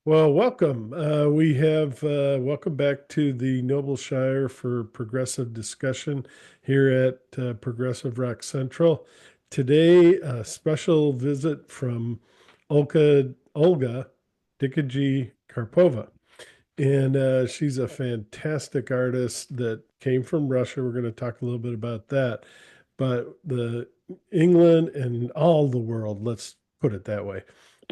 Well, welcome. We have welcome back to the Noble Shire for progressive discussion here at Progressive Rock Central. Today, a special visit from Olga Dikajee Karpova. And she's a fantastic artist that came from Russia. We're going to talk a little bit about that. But the England and all the world, let's put it that way,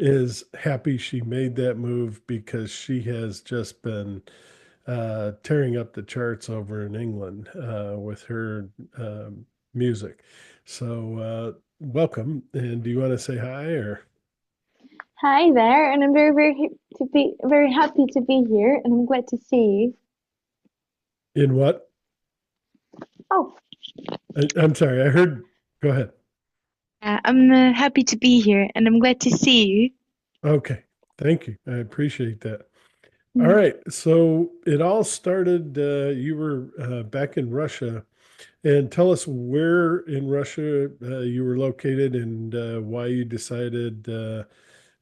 is happy she made that move because she has just been tearing up the charts over in England with her music. So, welcome. And do you want to say hi or Hi there, and I'm very happy to be here, and I'm glad to see you. in what? Oh, I'm sorry, I heard. Go ahead. I'm happy to be here, and I'm glad to see you. Okay. Thank you. I appreciate that. All Mm. right. So it all started, you were back in Russia, and tell us where in Russia you were located and why you decided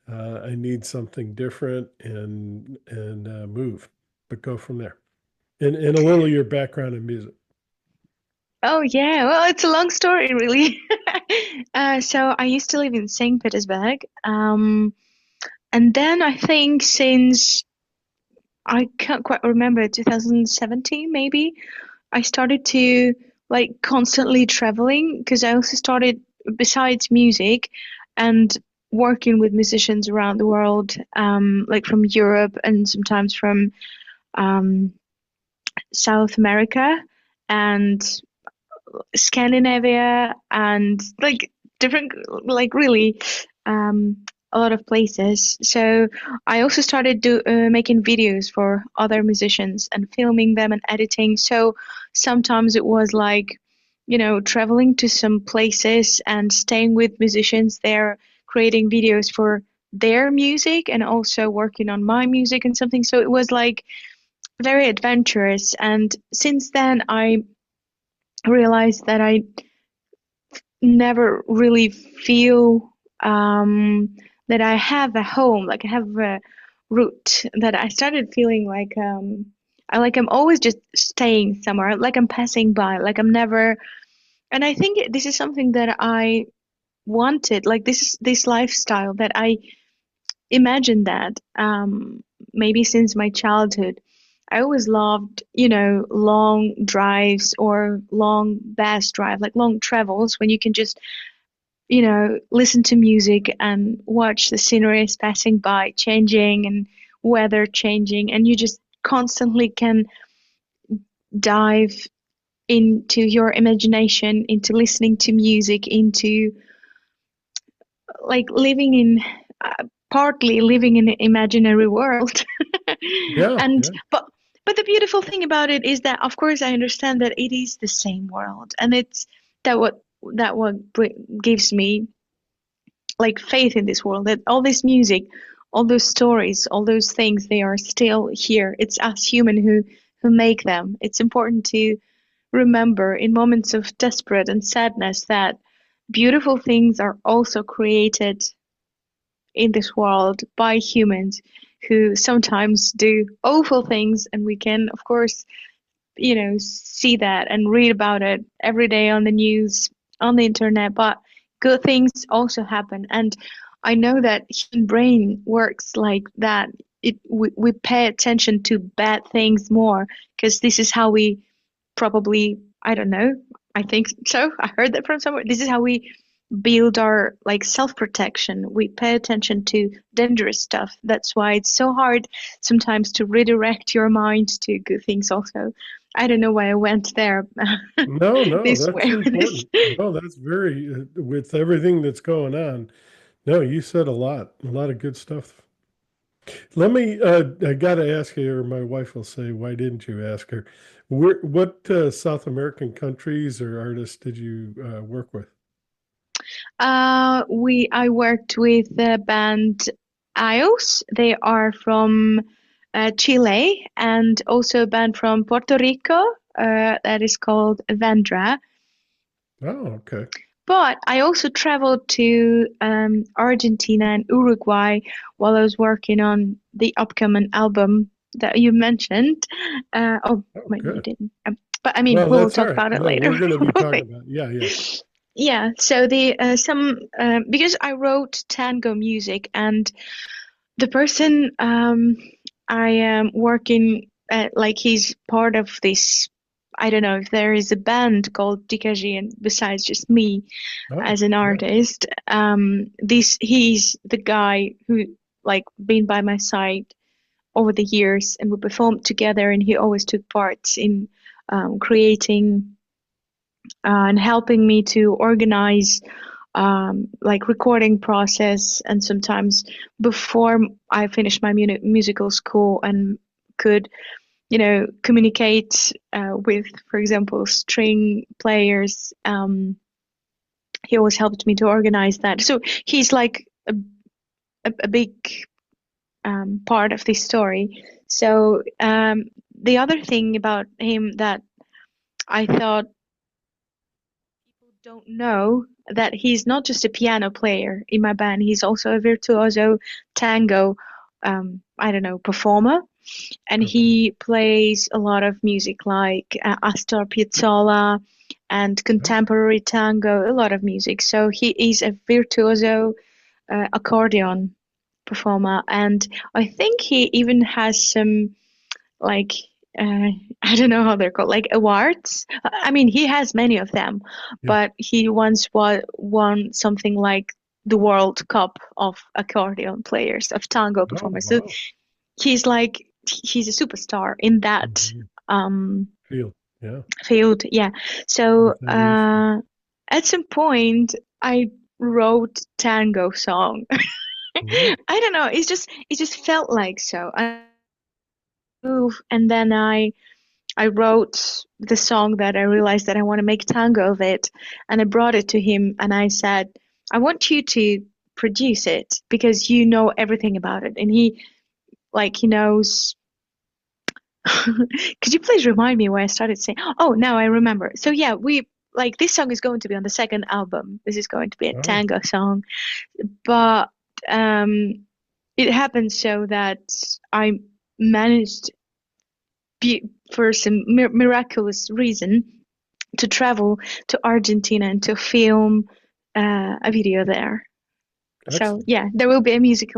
I need something different and move, but go from there. And a little of your background in music. Oh yeah, well, it's a long story, really. So I used to live in St. Petersburg, and then I think since I can't quite remember, 2017 maybe, I started to like constantly traveling because I also started besides music and working with musicians around the world, like from Europe and sometimes from um, South America and Scandinavia and like different, like really a lot of places. So I also started making videos for other musicians and filming them and editing. So sometimes it was like, traveling to some places and staying with musicians there, creating videos for their music and also working on my music and something. So it was like very adventurous. And since then, I realized that I never really feel that I have a home, like I have a root, that I started feeling like I'm always just staying somewhere, like I'm passing by, like I'm never. And I think this is something that I wanted, like this lifestyle that I imagined that maybe since my childhood. I always loved, long drives or long bus drive, like long travels when you can just listen to music and watch the sceneries passing by, changing and weather changing, and you just constantly can dive into your imagination, into listening to music, into like living in partly living in an imaginary world. Yeah, and yeah. but the beautiful thing about it is that of course I understand that it is the same world, and it's that what gives me like faith in this world, that all this music, all those stories, all those things, they are still here. It's us human who make them. It's important to remember in moments of desperate and sadness that beautiful things are also created in this world by humans who sometimes do awful things, and we can of course see that and read about it every day on the news, on the internet, but good things also happen. And I know that human brain works like that. We pay attention to bad things more because this is how we probably, I don't know, I think so. I heard that from somewhere. This is how we build our like self-protection. We pay attention to dangerous stuff. That's why it's so hard sometimes to redirect your mind to good things also. I don't know why I went there No, no, this that's way with this. important. No, that's very, with everything that's going on. No, you said a lot of good stuff. Let me, I got to ask you, or my wife will say, why didn't you ask her? What South American countries or artists did you work with? I worked with the band IOS. They are from Chile, and also a band from Puerto Rico that is called Vendra. Oh, okay. But I also traveled to Argentina and Uruguay while I was working on the upcoming album that you mentioned. Oh, Oh, maybe you good. didn't. But I mean, Well, we'll that's all talk right. about it No, later, we're going to be talking probably. about, yeah, yeah. Yeah. So the some because I wrote tango music, and the person I am working at, like he's part of this. I don't know if there is a band called Dikajee, and besides just me Oh, as an yeah. artist, this he's the guy who like been by my side over the years, and we performed together, and he always took parts in creating and helping me to organize like recording process, and sometimes before I finished my musical school and could communicate with, for example, string players. He always helped me to organize that. So he's like a big part of this story. So the other thing about him that I thought people don't know, that he's not just a piano player in my band, he's also a virtuoso tango, I don't know, performer. And Okay. he plays a lot of music like Astor Piazzolla and Oh, contemporary tango, a lot of music. So he is a virtuoso accordion performer, and I think he even has some like uh, I don't know how they're called, like awards. I mean, he has many of them, yeah. but he once won something like the World Cup of accordion players, of tango Oh, performers. So wow. he's a superstar in that Mhm. um Field. Yeah. field. Yeah. So With that instrument. at some point I wrote tango song. Mhm. I don't know. It just felt like so. I move, and then I wrote the song that I realized that I want to make tango of it, and I brought it to him, and I said, I want you to produce it because you know everything about it. And he knows. Could you please remind me where I started saying? Oh, now I remember. So yeah, we like this song is going to be on the second album. This is going to be a Oh, tango song, but um, it happened so that I managed for some miraculous reason to travel to Argentina and to film a video there. So excellent. yeah, there will be a music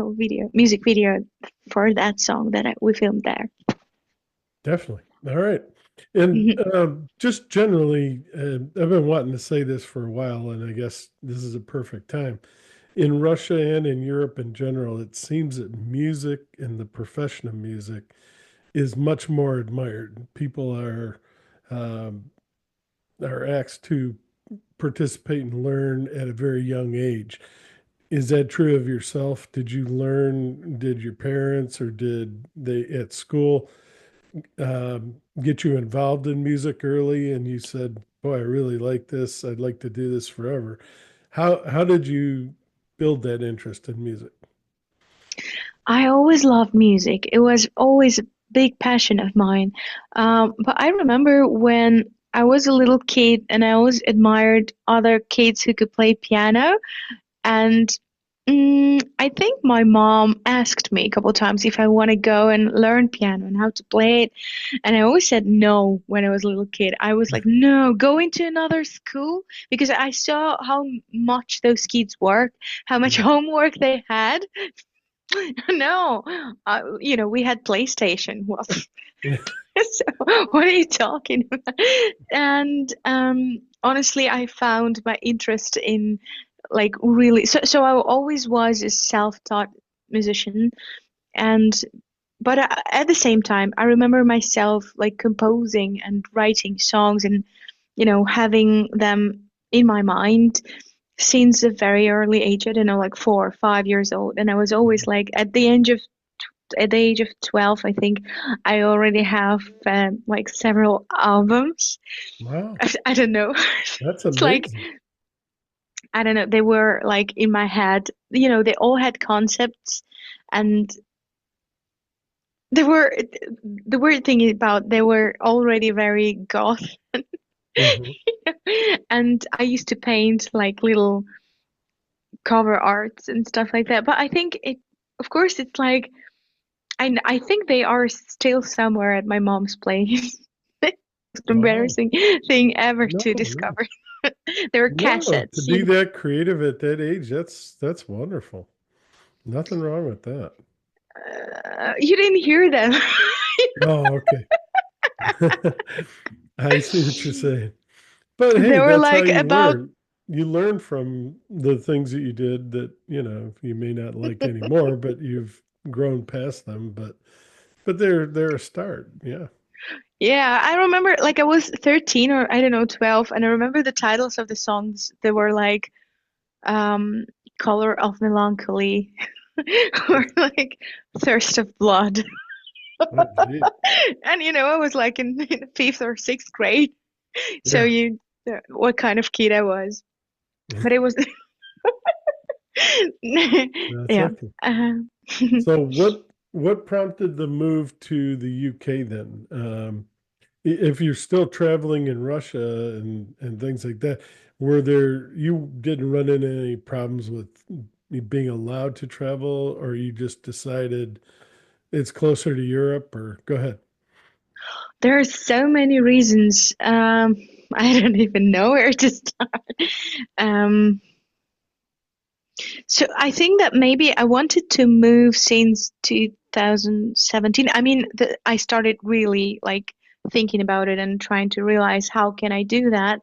video for that song that we filmed there. Definitely. All right. And just generally, I've been wanting to say this for a while, and I guess this is a perfect time. In Russia and in Europe in general, it seems that music and the profession of music is much more admired. People um, are asked to participate and learn at a very young age. Is that true of yourself? Did you learn? Did your parents or did they at school get you involved in music early? And you said, "Boy, I really like this. I'd like to do this forever." How did you build that interest in music? I always loved music. It was always a big passion of mine. But I remember when I was a little kid and I always admired other kids who could play piano. And I think my mom asked me a couple times if I want to go and learn piano and how to play it. And I always said no when I was a little kid. I was like, no, going to another school because I saw how much those kids worked, how much Yeah. homework they had. No, we had PlayStation. Well, so what are you talking about? And honestly, I found my interest in like really. So I always was a self-taught musician, and but at the same time, I remember myself like composing and writing songs, and having them in my mind since a very early age. I don't know, like 4 or 5 years old, and I was always like at the age of 12, I think I already have like several albums. Wow, I don't know. that's It's like, amazing. I don't know, they were like in my head. They all had concepts, and they were the weird thing about they were already very goth. Hmm. And I used to paint like little cover arts and stuff like that. But I think of course, it's like, I think they are still somewhere at my mom's place. Most Wow. embarrassing thing ever No, to no, discover. They were no. To cassettes, be that creative at that age, that's wonderful. Nothing wrong with that. You didn't hear them. Oh, okay. I see what you're saying. But hey, They were that's how like you about learn. You learn from the things that you did that, you may not like anymore, but you've grown past them. But they're a start. Yeah. Yeah, I remember like I was 13 or I don't know, 12, and I remember the titles of the songs. They were like um Color of Melancholy or like Thirst of Blood. Oh, gee. And I was like in fifth or sixth grade. So Yeah. what kind of kid I was. But it was That's yeah. okay. Uh, So what prompted the move to the UK then? If you're still traveling in Russia and things like that, you didn't run into any problems with being allowed to travel, or you just decided it's closer to Europe, or go ahead. there are so many reasons. I don't even know where to start. Um, So I think that maybe I wanted to move since 2017. I mean, I started really like thinking about it and trying to realize how can I do that.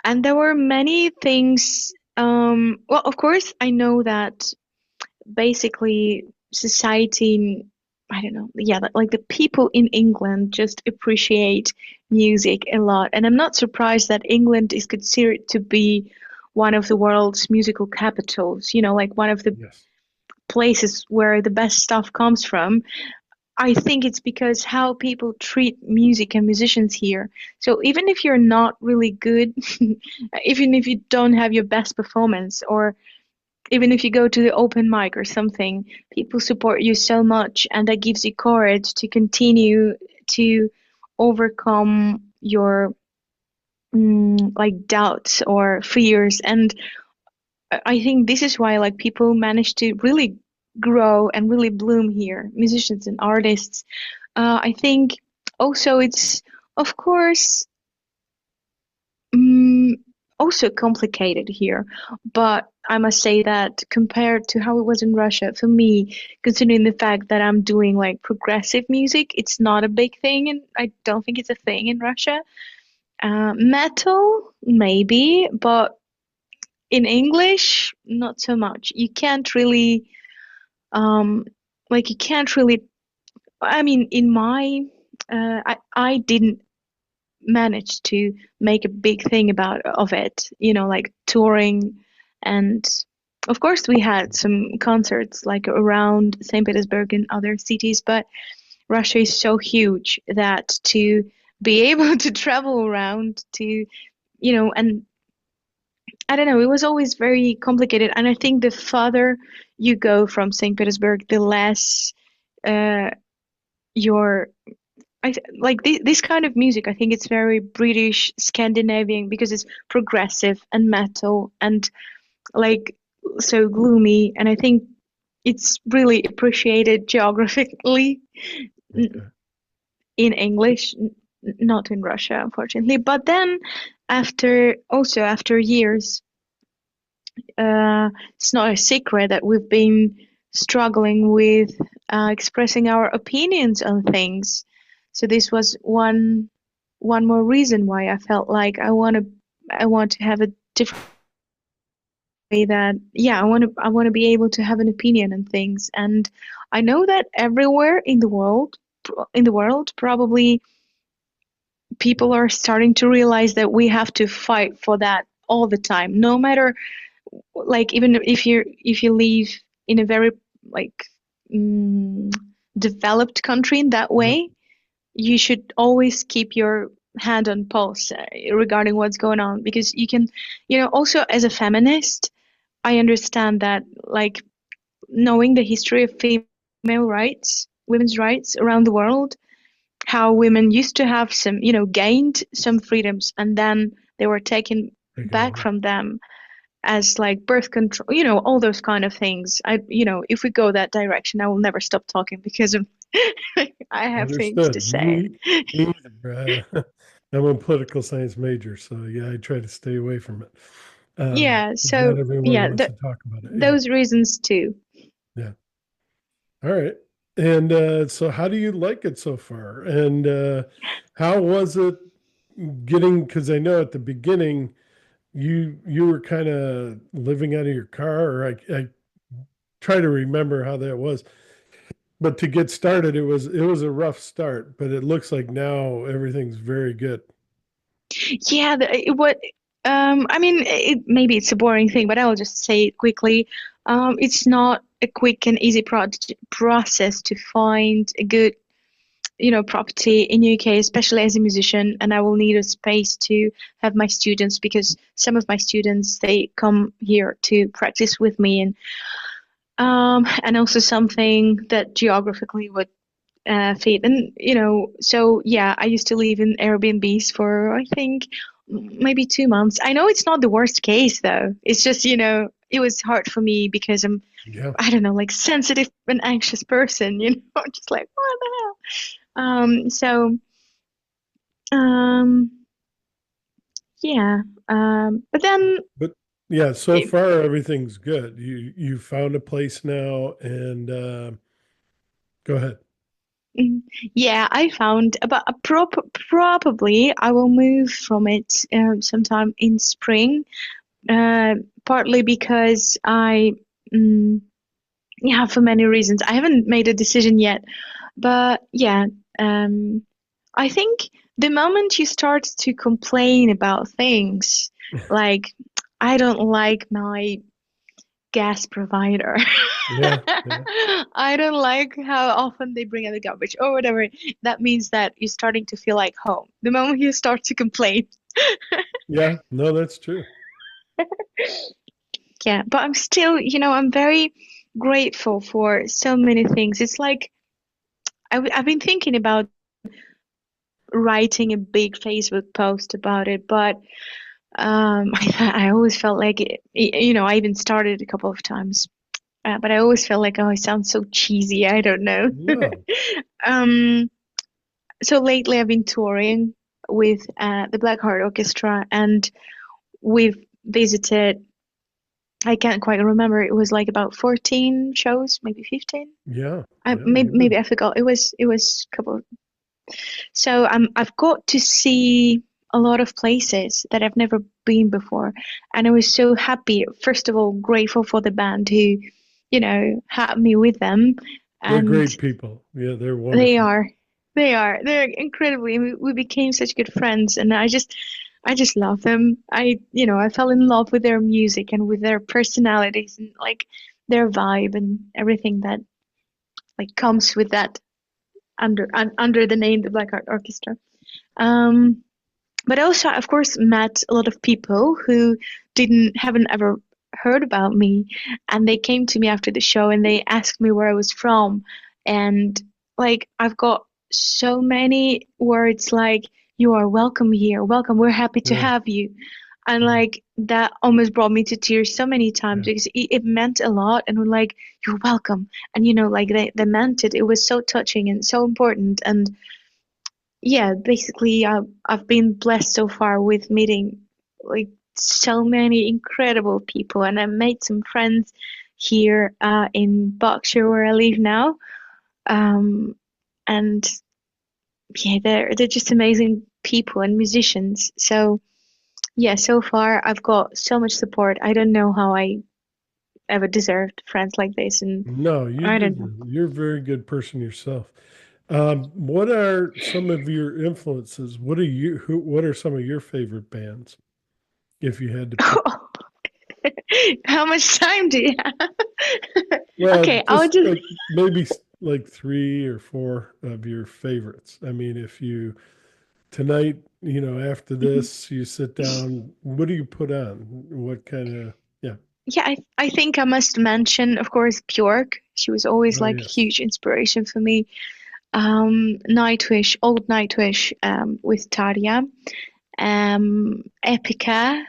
And there were many things. Well, of course, I know that basically society, I don't know, yeah, like the people in England just appreciate music a lot. And I'm not surprised that England is considered to be one of the world's musical capitals, like one of the Yes. places where the best stuff comes from. I think it's because how people treat music and musicians here. So even if you're not really good, even if you don't have your best performance, or even if you go to the open mic or something, people support you so much, and that gives you courage to continue to overcome your like doubts or fears. And I think this is why like people manage to really grow and really bloom here, musicians and artists. I think also it's of course um, also complicated here, but I must say that compared to how it was in Russia, for me, considering the fact that I'm doing like progressive music, it's not a big thing, and I don't think it's a thing in Russia. Metal, maybe, but in English, not so much. You can't really, um, like, you can't really. I mean, I didn't manage to make a big thing about of it, like touring, and of course we had some concerts like around St. Petersburg and other cities, but Russia is so huge that to be able to travel around and I don't know. It was always very complicated, and I think the farther you go from St. Petersburg, the less uh, your like this kind of music. I think it's very British, Scandinavian because it's progressive and metal and like so gloomy, and I think it's really appreciated geographically Okay. in English, not in Russia, unfortunately. But then after years. It's not a secret that we've been struggling with expressing our opinions on things. So this was one more reason why I felt like I want to have a different way that yeah I want to be able to have an opinion on things. And I know that everywhere in the world probably people Yeah. are starting to realize that we have to fight for that all the time, no matter like even if you live in a very like mm, developed country in that Yep. way, you should always keep your hand on pulse regarding what's going on, because you can, also as a feminist, I understand that like knowing the history of female rights, women's rights around the world, how women used to have some, gained some freedoms and then they were taken Taken back away. from them as like birth control, all those kind of things. If we go that direction, I will never stop talking because I have things to Understood. say. Me either. I'm a political science major, so yeah, I try to stay away from it. Yeah, 'Cause not so everyone yeah, wants to talk about it. Yeah, those reasons too. yeah. All right. And so, how do you like it so far? And how was it getting? Because I know at the beginning you were kind of living out of your car, or I try to remember how that was. But to get started, it was a rough start, but it looks like now everything's very good. Yeah, what I mean, maybe it's a boring thing, but I'll just say it quickly. It's not a quick and easy process to find a good, property in UK, especially as a musician, and I will need a space to have my students because some of my students they come here to practice with me and also something that geographically would fit. And so yeah, I used to live in Airbnbs for I think maybe 2 months. I know it's not the worst case though. It's just it was hard for me because Yeah, I don't know, like sensitive and anxious person. I'm just like what the hell. So um yeah, but then but yeah, so it, far everything's good. You found a place now, and go ahead. mm, yeah, I found about probably I will move from it sometime in spring. Uh, Partly because mm, yeah, for many reasons. I haven't made a decision yet, but yeah, um, I think the moment you start to complain about things, like I don't like my gas provider. Yeah, yeah, I don't like how often they bring in the garbage or whatever. That means that you're starting to feel like home. The moment you start to complain. yeah. No, that's true. Yeah, but I'm still, I'm very grateful for so many things. It's like I've been thinking about writing a big Facebook post about it, but I always felt like I even started a couple of times, but I always felt like, oh, I sound so cheesy. I don't know. No, Um, so lately I've been touring with the Black Heart Orchestra, and we've visited. I can't quite remember. It was like about 14 shows, maybe 15. yeah, I yeah. maybe I forgot. It was a couple. So I've got to see a lot of places that I've never been before, and I was so happy. First of all, grateful for the band who, had me with them, They're and great people. Yeah, they're they wonderful. are, they're incredibly. We became such good friends, and I just love them. I fell in love with their music and with their personalities and like their vibe and everything that like comes with that under the name the Black Heart Orchestra. Um, but I also, of course, met a lot of people who haven't ever heard about me, and they came to me after the show and they asked me where I was from, and like I've got so many words like "You are welcome here, welcome, we're happy to Yeah, have you," and yeah, like that almost brought me to tears so many times yeah. because it meant a lot, and we're like, "You're welcome," and like they meant it. It was so touching and so important, and yeah, basically, I've been blessed so far with meeting like so many incredible people, and I made some friends here in Berkshire where I live now. Um, and yeah, they're just amazing people and musicians. So yeah, so far I've got so much support. I don't know how I ever deserved friends like this, and No, you I don't know. didn't. You're a very good person yourself. What are some of your influences? What are some of your favorite bands, if you had to pick? How much time do you have? Well, Okay, I'll just just like maybe like three or four of your favorites. I mean, if you tonight, after this, you sit down, what do you put on? What kind of, yeah. Yeah, I think I must mention, of course, Björk. She was always Oh, like a yes. huge inspiration for me. Nightwish, old Nightwish, with Tarja, Epica,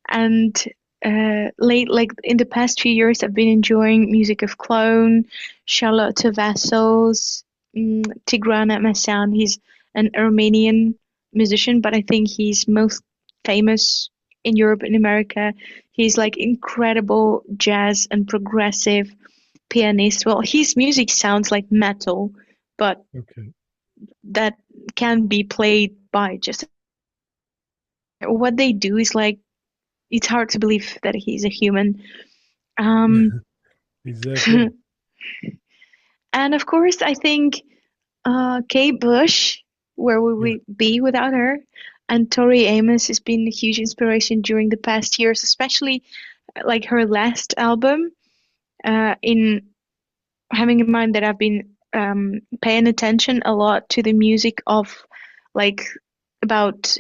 and like in the past few years, I've been enjoying music of Clone, Charlotte Vessels, Tigran Masan. He's an Armenian musician, but I think he's most famous in Europe and America. He's like incredible jazz and progressive pianist. Well, his music sounds like metal, but Okay. that can be played by just what they do is like it's hard to believe that he's a human. Um, Exactly. and of course, I think Kate Bush, where would Yeah. we be without her? And Tori Amos has been a huge inspiration during the past years, especially like her last album. In having in mind that I've been paying attention a lot to the music of like about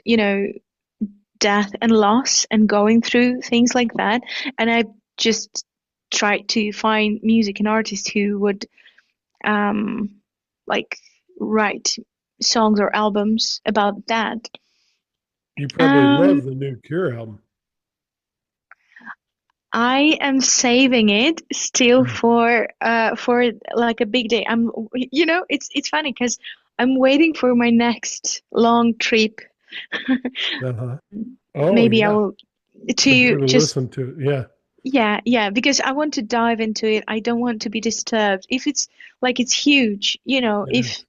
death and loss and going through things like that, and I just tried to find music and artists who would um like write songs or albums about that. You probably Um, love the new Cure album. I am saving it still Yeah. for like a big day. It's funny because I'm waiting for my next long trip. Uh-huh. Oh, Maybe I yeah. will To be to able to just listen to it. Yeah. yeah, because I want to dive into it. I don't want to be disturbed. If it's like it's huge, It if is.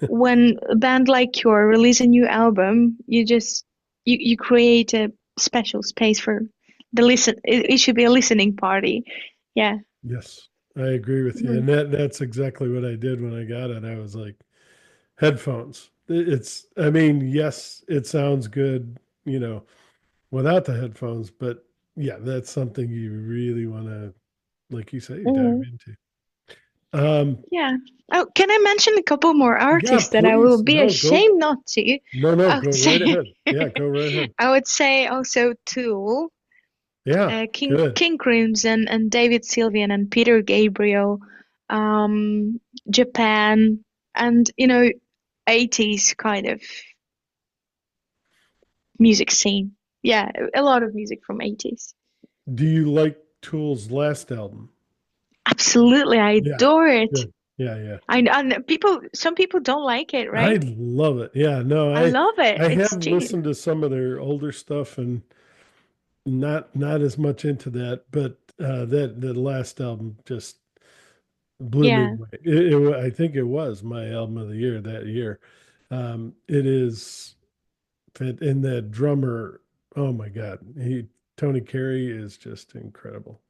when a band like Cure release a new album, you create a special space for the listen. It should be a listening party. Yeah. Yes. I agree with you. Mm. And that's exactly what I did when I got it. I was like, headphones. I mean, yes, it sounds good, without the headphones, but yeah, that's something you really want to, like you say, dive Mm. into. Um, Yeah. Oh, can I mention a couple more yeah, artists that I will please. be No, go. ashamed not to? No, no, I go would right say ahead. Yeah, go right ahead. I would say also Tool, Yeah, good. King Crimson and David Sylvian and Peter Gabriel, Japan, and 80s kind of music scene. Yeah, a lot of music from 80s. Do you like Tool's last album? Absolutely, I Yeah, adore it. good. Yeah, yeah. Some people don't like it, I right? love it. Yeah, no, I I love it. I have It's genius. listened to some of their older stuff and not as much into that, but that the last album just blew me Yeah. away. I think it was my album of the year that year. It is, and that drummer, oh my God, Tony Carey is just incredible.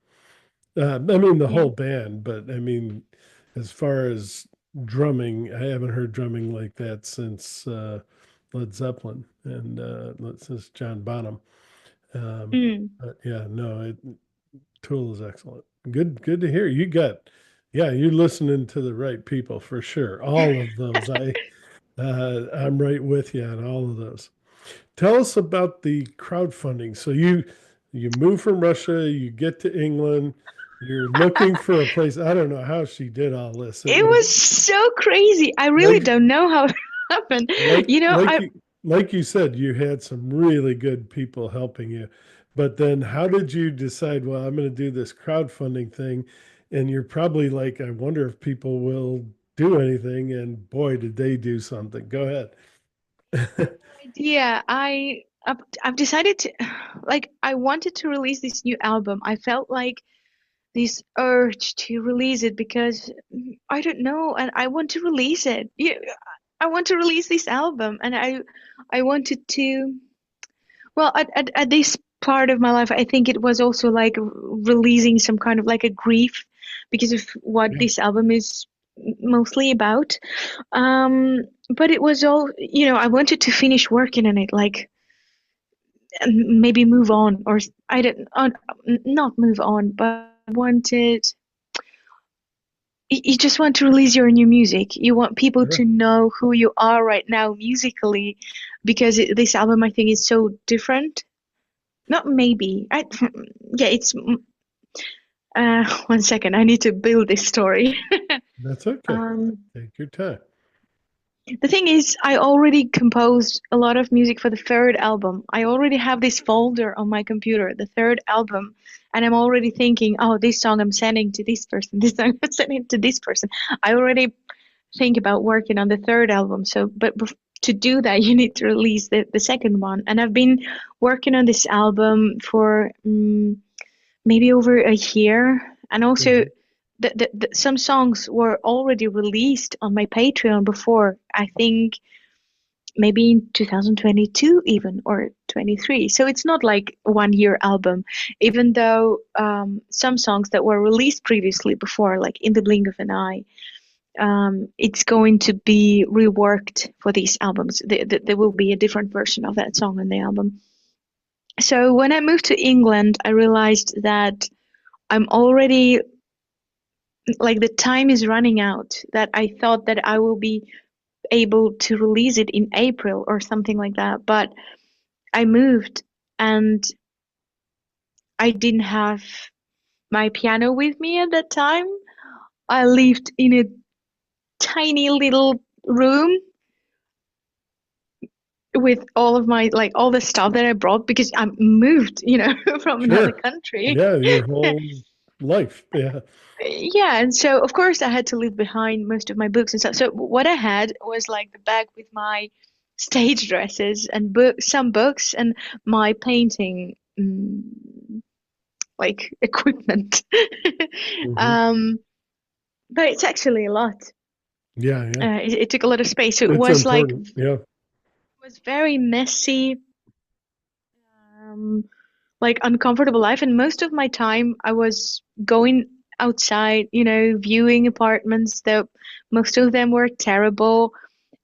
I mean, the Yeah. whole band, but I mean, as far as drumming, I haven't heard drumming like that since Led Zeppelin and since John Bonham. Um, Mm. but yeah, no, Tool is excellent. Good to hear. Yeah, you're listening to the right people for sure. All of those, I'm right with you on all of those. Tell us about the crowdfunding. So you move from Russia, you get to England, you're looking for a place. I don't know how she did all this. It It was was so crazy. I really like don't know how it happened. like You know, like I you like you said, you had some really good people helping you. But then how did you decide, well, I'm going to do this crowdfunding thing? And you're probably like, I wonder if people will do anything. And boy, did they do something. Go ahead. idea. I've decided to like I wanted to release this new album. I felt like this urge to release it because I don't know, and I want to release it. Yeah, I want to release this album, and I wanted to. Well, at this part of my life, I think it was also like releasing some kind of like a grief because of what Yeah, this album is mostly about. But it was all, I wanted to finish working on it, like and maybe move on, or I don't, not move on, but I wanted. You just want to release your new music. You want people to sure. know who you are right now musically, because this album I think is so different. Not maybe. Yeah, it's one second. I need to build this story. That's okay. Um, Take your time. The thing is, I already composed a lot of music for the third album. I already have this folder on my computer, the third album, and I'm already thinking, oh, this song I'm sending to this person, this song I'm sending to this person. I already think about working on the third album. So, but to do that, you need to release the second one. And I've been working on this album for maybe over a year. And also, Mhm. some songs were already released on my Patreon before. I think maybe in 2022 even or 23. So it's not like a 1 year album, even though some songs that were released previously before, like In the Blink of an Eye, it's going to be reworked for these albums. There will be a different version of that song on the album. So when I moved to England, I realized that I'm already like the time is running out, that I thought that I will be able to release it in April or something like that. But I moved and I didn't have my piano with me at that time. I lived in a tiny little room with all of my like all the stuff that I brought because I moved, from another Sure. country. Yeah, your whole life. Yeah. Yeah, and so of course I had to leave behind most of my books and stuff. So what I had was like the bag with my stage dresses and some books and my painting like equipment. Hmm. um, but it's actually a lot. Yeah, yeah. It took a lot of space. So it It's was like important. Yeah. was very messy, like uncomfortable life. And most of my time I was going outside, viewing apartments that most of them were terrible.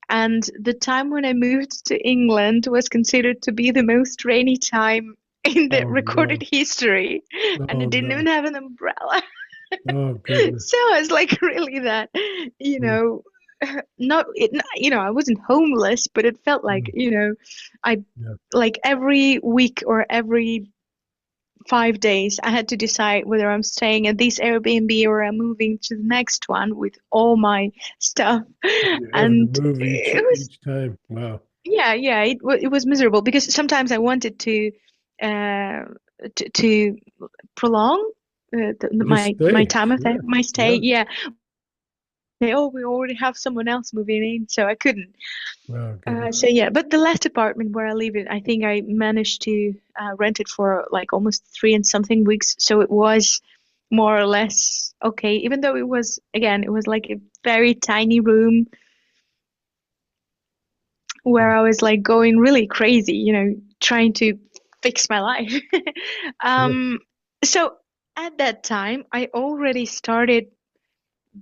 And the time when I moved to England was considered to be the most rainy time in the Oh recorded no. history. And I Oh didn't even no. have an umbrella. Oh goodness. So I was like really that, you Mm, know, not it, I wasn't homeless, but it felt like, mm, I yeah. like every week or every 5 days, I had to decide whether I'm staying at this Airbnb or I'm moving to the next one with all my stuff. You're having to And move it was, each time. Wow. yeah, yeah, it was miserable because sometimes I wanted uh, to prolong Just my stay. time of Yeah. my stay. Yeah. Yeah, we already have someone else moving in, so I couldn't. Wow, goodness. So yeah, but the last apartment where I live in, I think I managed to rent it for like almost 3 and something weeks. So it was more or less okay, even though it was like a very tiny room where Mm, I was like going really crazy, trying to fix my life. sure. um, so at that time, I already started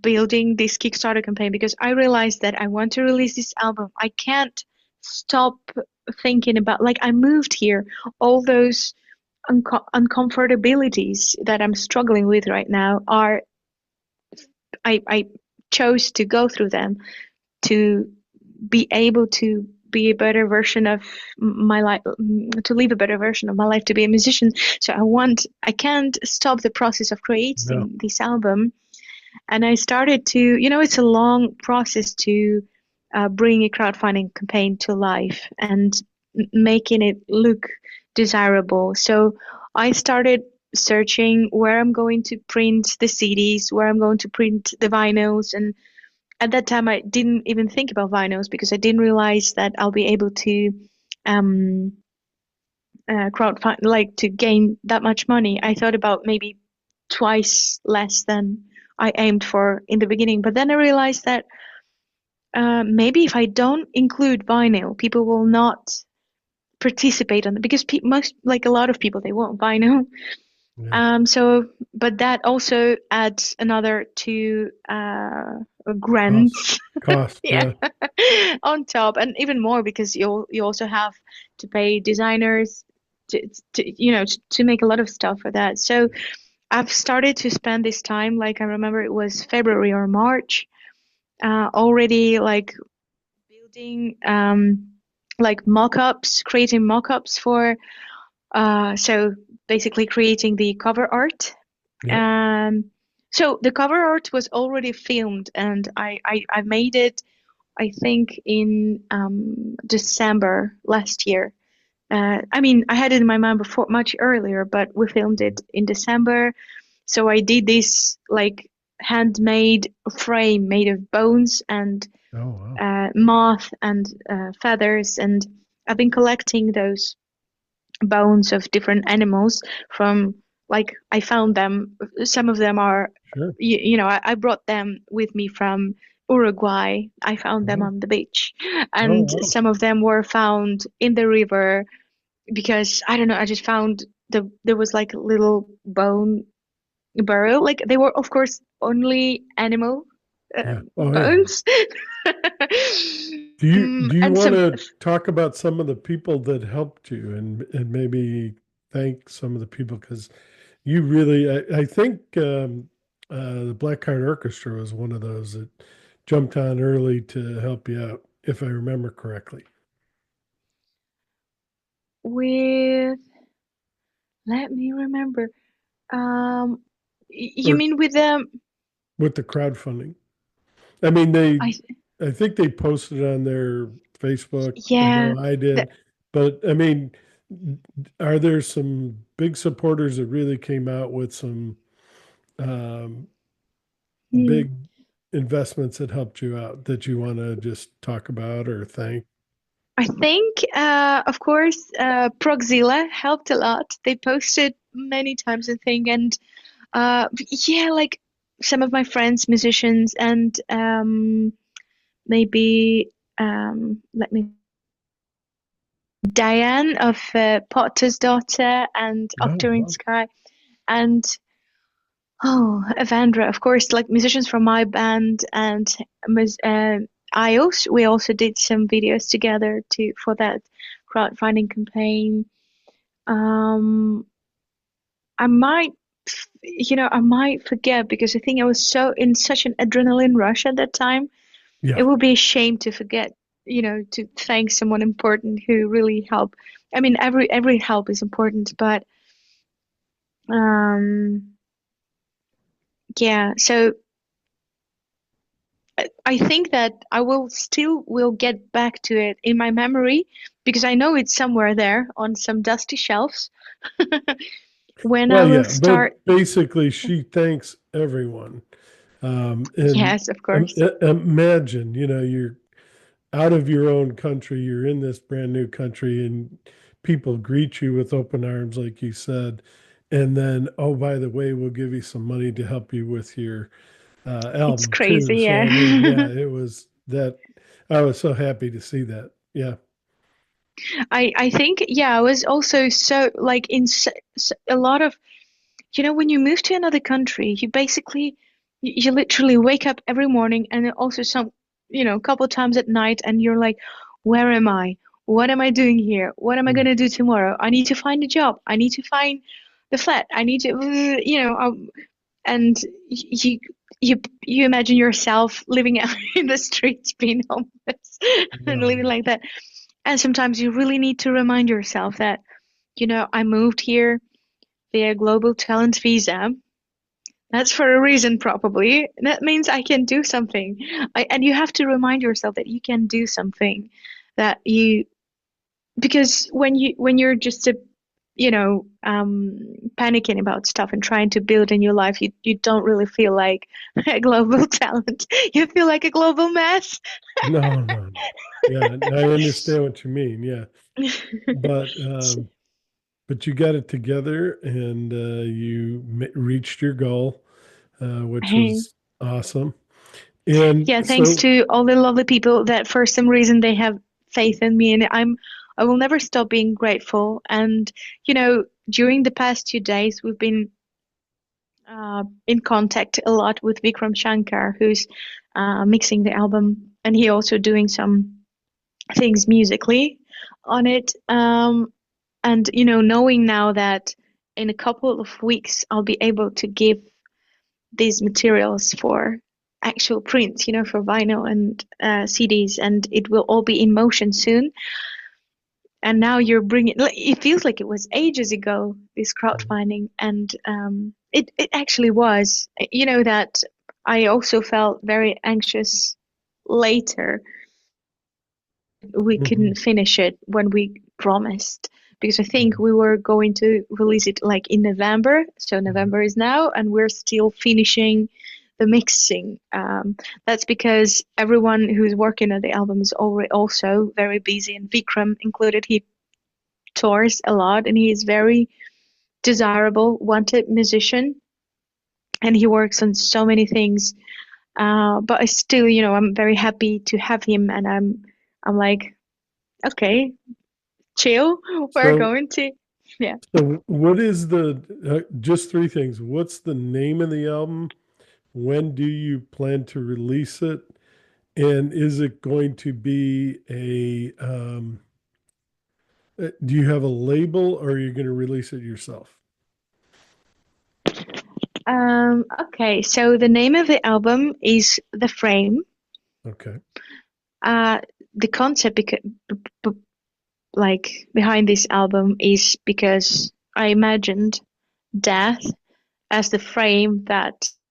building this Kickstarter campaign because I realized that I want to release this album. I can't stop thinking about like I moved here, all those uncomfortabilities that I'm struggling with right now are I chose to go through them to be able to be a better version of my life, to live a better version of my life, to be a musician. So I can't stop the process of No. creating this album. And I started to, it's a long process to bring a crowdfunding campaign to life and making it look desirable. So I started searching where I'm going to print the CDs, where I'm going to print the vinyls. And at that time, I didn't even think about vinyls because I didn't realize that I'll be able to um, crowdfund, like to gain that much money. I thought about maybe twice less than I aimed for in the beginning. But then I realized that maybe if I don't include vinyl, people will not participate on it because most, like a lot of people, they want vinyl. Yeah. But that also adds another two Cost. grants, Cost. yeah, Yeah. on top, and even more because you also have to pay designers to make a lot of stuff for that. So I've started to spend this time, like I remember it was February or March, already like building like mock-ups, creating mock-ups for so basically creating the cover art. Yep. Um, so the cover art was already filmed and I made it I think in December last year. I mean, I had it in my mind before, much earlier, but we filmed it in December. So I did this like handmade frame made of bones and Oh, wow. moth and feathers, and I've been collecting those bones of different animals from like I found them. Some of them are, Sure. I brought them with me from Uruguay. I found them Oh, on the beach, oh, and wow. some of them were found in the river because I don't know. I just found there was like a little bone burial. Like they were, of course, only animal Yeah. Oh, yeah. bones. Do you And want some, to talk about some of the people that helped you and maybe thank some of the people because you really I think the Black Card Orchestra was one of those that jumped on early to help you out, if I remember correctly, with, let me remember. You or mean with them? with the crowdfunding. I mean, they I I think they posted on their Facebook. I Yeah, know I the, did, but I mean, are there some big supporters that really came out with some um, big hmm. investments that helped you out that you want to just talk about or thank? I think, of course, Progzilla helped a lot. They posted many times, I think, and yeah, like some of my friends, musicians, and maybe let me Diane of Potter's Daughter and No, Octar in well, Sky, and Evandra, of course, like musicians from my band, and mus we also did some videos together to for that crowdfunding campaign. Um, I might, I might forget because I think I was so in such an adrenaline rush at that time. It yeah. would be a shame to forget, to thank someone important who really helped. I mean, every help is important, but um, yeah. So I think that I will get back to it in my memory because I know it's somewhere there on some dusty shelves when I Well, will yeah, start. but basically, she thanks everyone. And Yes, of course. imagine, you're out of your own country, you're in this brand new country, and people greet you with open arms, like you said. And then, oh, by the way, we'll give you some money to help you with your It's album too. crazy, So, yeah. I mean, yeah, it was that. I was so happy to see that. Yeah. I think, yeah, I was also so like a lot of, when you move to another country, you basically you literally wake up every morning and then also a couple times at night, and you're like, where am I? What am I doing here? What am I Mm. gonna do tomorrow? I need to find a job. I need to find the flat. I need to, and you you imagine yourself living out in the streets, being homeless and Oh, living yeah. like that. And sometimes you really need to remind yourself that, I moved here via global talent visa. That's for a reason, probably. That means I can do something. And you have to remind yourself that you can do something, because when you're just panicking about stuff and trying to build a new life, you don't really feel like a global talent. You feel like a global mess. No, no, no. Yeah, I understand what you mean. Yeah. But you got it together and you reached your goal, which Hey, was awesome. And yeah, thanks so, to all the lovely people that for some reason they have faith in me, and I will never stop being grateful. And during the past 2 days, we've been in contact a lot with Vikram Shankar, who's mixing the album, and he also doing some things musically on it. And knowing now that in a couple of weeks I'll be able to give these materials for actual print, for vinyl and CDs, and it will all be in motion soon. And now you're bringing, it feels like it was ages ago, this crowdfunding, and it actually was. That I also felt very anxious later. we Hmm. couldn't finish it when we promised, because I think we were going to release it like in November. So November is now, and we're still finishing the mixing. That's because everyone who's working on the album is already also very busy, and Vikram included. He tours a lot, and he is very desirable, wanted musician, and he works on so many things. But I still, I'm very happy to have him, and I'm like, okay, chill. We're So, going to, yeah. so what is just three things. What's the name of the album? When do you plan to release it? And is it going to be do you have a label or are you going to release it yourself? Okay, so the name of the album is The Frame. Okay. Uh, the concept like behind this album is because I imagined death as the frame that